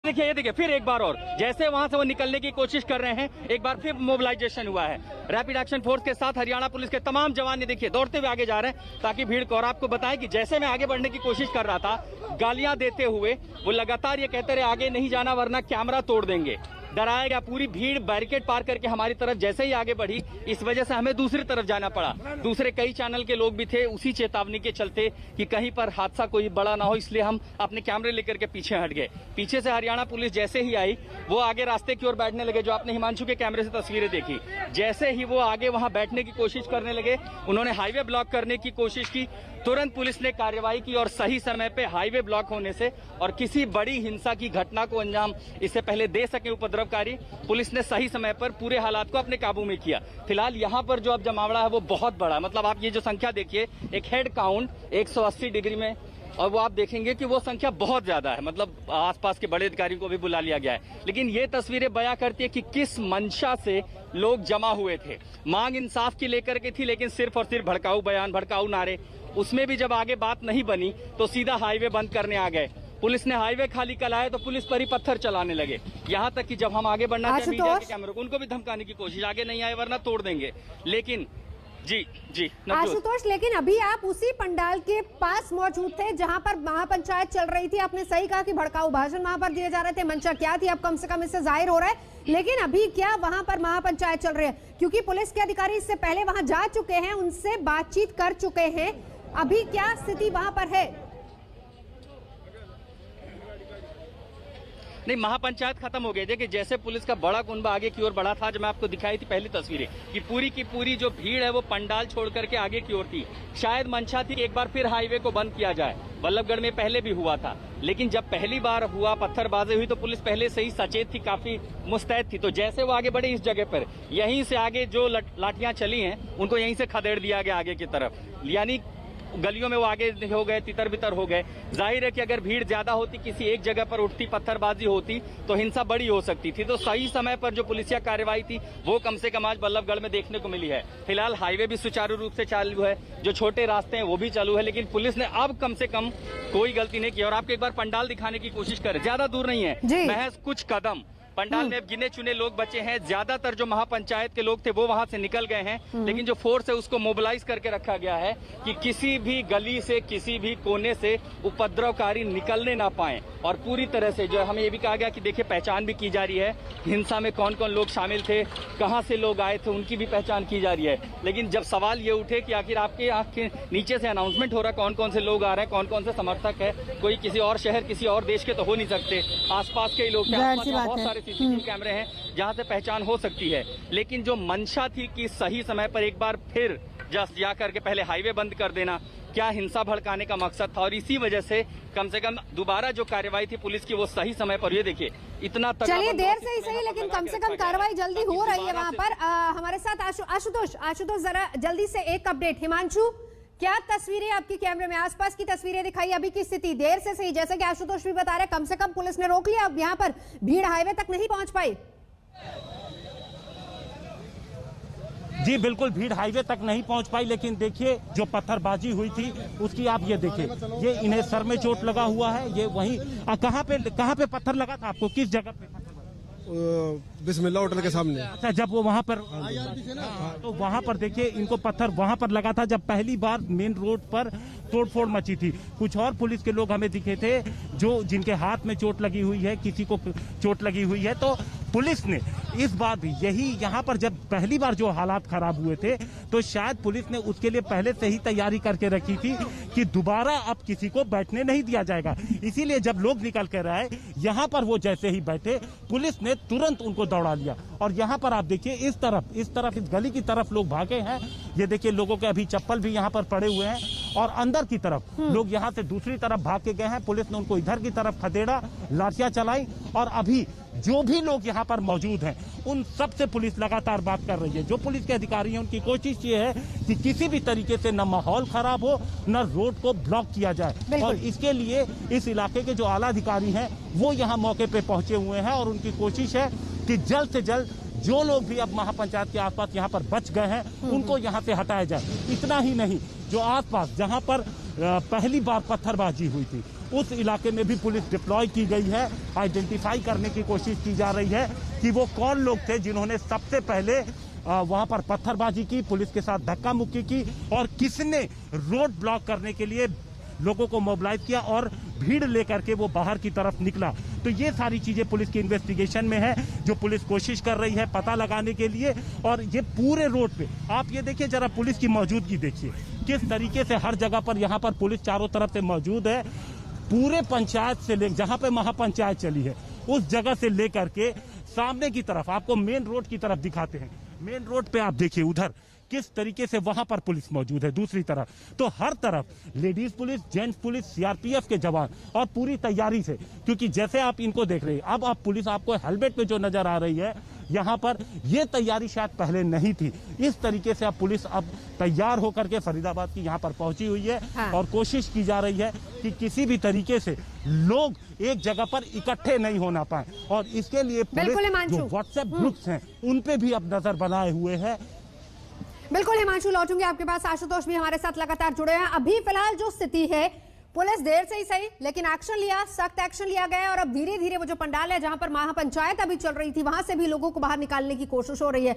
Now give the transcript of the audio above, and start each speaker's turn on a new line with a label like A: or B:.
A: देखिए ये देखिए फिर एक बार और जैसे वहां से वो निकलने की कोशिश कर रहे हैं, एक बार फिर मोबिलाइजेशन हुआ है। रैपिड एक्शन फोर्स के साथ हरियाणा पुलिस के तमाम जवान ये देखिए दौड़ते हुए आगे जा रहे हैं ताकि भीड़ को। और आपको बताएं कि जैसे मैं आगे बढ़ने की कोशिश कर रहा था, गालियां देते हुए वो लगातार ये कहते रहे आगे नहीं जाना वरना कैमरा तोड़ देंगे, डराएगा। पूरी भीड़ बैरिकेड पार करके हमारी तरफ जैसे ही आगे बढ़ी, इस वजह से हमें दूसरी तरफ जाना पड़ा। दूसरे कई चैनल के लोग भी थे, उसी चेतावनी के चलते कि कहीं पर हादसा कोई बड़ा ना हो, इसलिए हम अपने कैमरे लेकर के पीछे हट गए। पीछे से हरियाणा पुलिस जैसे ही आई, वो आगे रास्ते की ओर बैठने लगे। जो आपने हिमांशु के कैमरे से तस्वीरें देखी, जैसे ही वो आगे वहां बैठने की कोशिश करने लगे, उन्होंने हाईवे ब्लॉक करने की कोशिश की। तुरंत पुलिस ने कार्रवाई की और सही समय पे हाईवे ब्लॉक होने से और किसी बड़ी हिंसा की घटना को अंजाम इससे पहले दे सके उपद्रवकारी, पुलिस ने सही समय पर पूरे हालात को अपने काबू में किया। फिलहाल यहाँ पर जो अब जमावड़ा है वो बहुत बड़ा, मतलब आप ये जो संख्या देखिए, एक हेड काउंट 180 डिग्री में, और वो आप देखेंगे कि वो संख्या बहुत ज्यादा है। मतलब आसपास के बड़े अधिकारियों को भी बुला लिया गया है। लेकिन ये तस्वीरें बयां करती है कि किस मंशा से लोग जमा हुए थे। मांग इंसाफ की लेकर के थी, लेकिन सिर्फ और सिर्फ भड़काऊ बयान, भड़काऊ नारे, उसमें भी जब आगे बात नहीं बनी तो सीधा हाईवे बंद करने आ गए। पुलिस ने हाईवे खाली कराया तो पुलिस पर ही पत्थर चलाने लगे। यहाँ तक कि जब हम आगे बढ़ना चाहे मीडिया के कैमरे को, उनको भी धमकाने की कोशिश, आगे नहीं आए वरना तोड़ देंगे। लेकिन जी
B: आशुतोष, लेकिन अभी आप उसी पंडाल के पास मौजूद थे जहां पर महापंचायत चल रही थी। आपने सही कहा कि भड़काऊ भाषण वहां पर दिए जा रहे थे। मंशा क्या थी अब कम से कम इससे जाहिर हो रहा है। लेकिन अभी क्या वहां पर महापंचायत चल रही है? क्योंकि पुलिस के अधिकारी इससे पहले वहां जा चुके हैं, उनसे बातचीत कर चुके हैं। अभी क्या स्थिति वहां पर है?
A: नहीं, महापंचायत खत्म हो गई। देखिए जैसे पुलिस का बड़ा कुंभा आगे की ओर बढ़ा था, जो मैं आपको दिखाई थी पहली तस्वीरें, कि पूरी की पूरी जो भीड़ है वो पंडाल छोड़ करके आगे की ओर थी। शायद मंशा थी एक बार फिर हाईवे को बंद किया जाए। बल्लभगढ़ में पहले भी हुआ था, लेकिन जब पहली बार हुआ, पत्थरबाजी हुई, तो पुलिस पहले से ही सचेत थी, काफी मुस्तैद थी। तो जैसे वो आगे बढ़े इस जगह पर, यहीं से आगे जो लाठियां चली हैं उनको यहीं से खदेड़ दिया गया आगे की तरफ। यानी गलियों में वो आगे हो गए, तितर बितर हो गए। जाहिर है कि अगर भीड़ ज्यादा होती, किसी एक जगह पर उठती, पत्थरबाजी होती, तो हिंसा बड़ी हो सकती थी। तो सही समय पर जो पुलिसिया कार्रवाई थी वो कम से कम आज बल्लभगढ़ में देखने को मिली है। फिलहाल हाईवे भी सुचारू रूप से चालू है, जो छोटे रास्ते हैं वो भी चालू है, लेकिन पुलिस ने अब कम से कम कोई गलती नहीं की। और आपको एक बार पंडाल दिखाने की कोशिश करें, ज्यादा दूर नहीं है, महज कुछ कदम पंडाल में गिने चुने लोग बचे हैं। ज्यादातर जो महापंचायत के लोग थे वो वहां से निकल गए हैं, लेकिन जो फोर्स है उसको मोबिलाइज करके रखा गया है कि किसी भी गली से, किसी भी कोने से उपद्रवकारी निकलने ना पाए। और पूरी तरह से जो हमें ये भी कहा गया कि देखिए पहचान भी की जा रही है, हिंसा में कौन कौन लोग शामिल थे, कहां से लोग आए थे, उनकी भी पहचान की जा रही है। लेकिन जब सवाल ये उठे कि आखिर आपके आंख के नीचे से अनाउंसमेंट हो रहा है कौन कौन से लोग आ रहे हैं, कौन कौन से समर्थक है, कोई किसी और शहर, किसी और देश के तो हो नहीं सकते, आसपास के ही लोग थे। बहुत सारे सीसीटीवी कैमरे हैं जहां से पहचान हो सकती है। लेकिन जो मंशा थी कि सही समय पर एक बार फिर जस्ट जा करके पहले हाईवे बंद कर देना, क्या हिंसा भड़काने का मकसद था। और इसी वजह से कम दोबारा जो कार्रवाई थी पुलिस की वो सही समय पर, ये देखिए इतना
B: चलिए देर से ही सही, लेकिन कम से कम कार्रवाई जल्दी हो रही है वहां पर। हमारे साथ आशुतोष जरा जल्दी से एक अपडेट। हिमांशु, क्या तस्वीरें आपकी कैमरे में, आसपास की तस्वीरें दिखाई, अभी की स्थिति? देर से सही, जैसे कि आशुतोष भी बता रहे, कम से कम पुलिस ने रोक लिया, अब यहाँ पर भीड़ हाईवे तक नहीं पहुंच पाई।
C: जी बिल्कुल, भीड़ हाईवे तक नहीं पहुंच पाई, लेकिन देखिए जो पत्थरबाजी हुई थी उसकी आप ये देखिए, ये इन्हें सर में चोट लगा हुआ है। ये वहीं कहाँ पे पत्थर लगा था आपको, किस जगह पे?
D: बिस्मिल्लाह होटल के सामने।
C: अच्छा, जब वो वहाँ पर तो वहाँ पर देखिए इनको पत्थर वहाँ पर लगा था जब पहली बार मेन रोड पर तोड़फोड़ मची थी। कुछ और पुलिस के लोग हमें दिखे थे जो जिनके हाथ में चोट लगी हुई है, किसी को चोट लगी हुई है। तो पुलिस ने इस बार भी यही, यहाँ पर जब पहली बार जो हालात खराब हुए थे तो शायद पुलिस ने उसके लिए पहले से ही तैयारी करके रखी थी कि दोबारा अब किसी को बैठने नहीं दिया जाएगा। इसीलिए जब लोग निकल कर आए यहाँ पर, वो जैसे ही बैठे पुलिस ने तुरंत उनको दौड़ा लिया। और यहाँ पर आप देखिए इस तरफ इस गली की तरफ लोग भागे हैं। ये देखिए लोगों के अभी चप्पल भी यहाँ पर पड़े हुए हैं, और अंदर की तरफ लोग यहाँ से दूसरी तरफ भाग के गए हैं। पुलिस ने उनको इधर की तरफ खदेड़ा, लाठियां चलाई, और अभी जो भी लोग यहाँ पर मौजूद हैं उन सब से पुलिस लगातार बात कर रही है। जो पुलिस के अधिकारी हैं उनकी कोशिश ये है कि किसी भी तरीके से न माहौल खराब हो, न रोड को ब्लॉक किया जाए। और इसके लिए इस इलाके के जो आला अधिकारी हैं वो यहाँ मौके पे पहुंचे हुए हैं, और उनकी कोशिश है कि जल्द से जल्द जो लोग भी अब महापंचायत के आसपास यहाँ पर बच गए हैं उनको यहाँ से हटाया जाए। इतना ही नहीं, जो आसपास जहाँ पर पहली बार पत्थरबाजी हुई थी उस इलाके में भी पुलिस डिप्लॉय की गई है। आइडेंटिफाई करने की कोशिश की जा रही है कि वो कौन लोग थे जिन्होंने सबसे पहले वहां पर पत्थरबाजी की, पुलिस के साथ धक्का मुक्की की और किसने रोड ब्लॉक करने के लिए लोगों को मोबिलाइज किया और भीड़ लेकर के वो बाहर की तरफ निकला। तो ये सारी चीजें पुलिस की इन्वेस्टिगेशन में है, जो पुलिस कोशिश कर रही है पता लगाने के लिए। और ये पूरे रोड पे आप ये देखिए, जरा पुलिस की मौजूदगी देखिए, किस तरीके से हर जगह पर यहाँ पर पुलिस चारों तरफ से मौजूद है। पूरे पंचायत से ले, जहाँ पे महापंचायत चली है उस जगह से लेकर के सामने की तरफ, आपको मेन रोड की तरफ दिखाते हैं। मेन रोड पे आप देखिए उधर किस तरीके से वहां पर पुलिस मौजूद है। दूसरी तरफ तो हर तरफ ladies police, gents police, CRPF के जवान और पूरी तैयारी से, क्योंकि जैसे आप इनको देख रहे हैं, अब आप पुलिस आपको हेलमेट में जो नजर आ रही है यहाँ पर, ये तैयारी शायद पहले नहीं थी। इस तरीके से अब पुलिस अब तैयार होकर के फरीदाबाद की यहाँ पर पहुंची हुई है।
B: हाँ।
C: और कोशिश की जा रही है कि किसी भी तरीके से लोग एक जगह पर इकट्ठे नहीं होना पाए। और इसके लिए
B: बिल्कुल
C: पुलिस
B: हिमांशु।
C: जो व्हाट्सएप ग्रुप्स हैं उन पे भी अब नजर बनाए हुए है।
B: बिल्कुल हिमांशु, लौटूंगे आपके पास। आशुतोष भी हमारे साथ लगातार जुड़े हैं। अभी फिलहाल जो स्थिति है, पुलिस देर से ही सही लेकिन एक्शन लिया, सख्त एक्शन लिया गया और अब धीरे धीरे वो जो पंडाल है जहां पर महापंचायत अभी चल रही थी, वहां से भी लोगों को बाहर निकालने की कोशिश हो रही है।